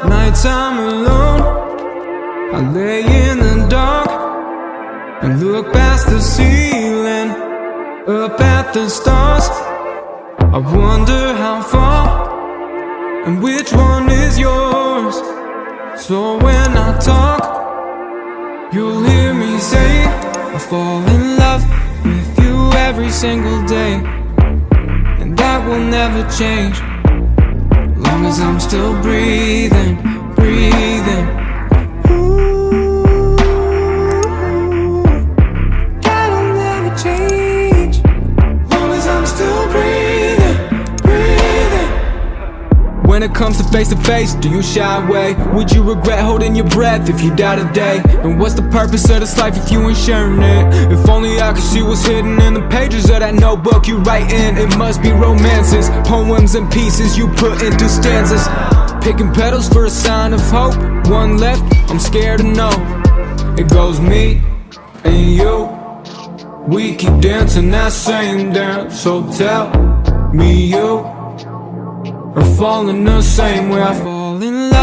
nighttime alone, I lay in the dark and look past the ceiling, up at the stars. I wonder how far and which one is yours. So when I talk, you'll hear me say, I fall in love with you every single day, and that will never change, long as I'm still breathing, breathing. Ooh, that'll never change, long as I'm still breathing, breathing. When it comes to face, do you shy away? Would you regret holding your breath if you die today? And what's the purpose of this life if you ain't sharing it? If only I could see what's hidden in the pages of that notebook you write in. It must be romances, poems and pieces you put into stanzas. Picking petals for a sign of hope. One left, I'm scared to know. It goes me and you. We keep dancing that same dance. So tell me you are falling the same way I fall in love.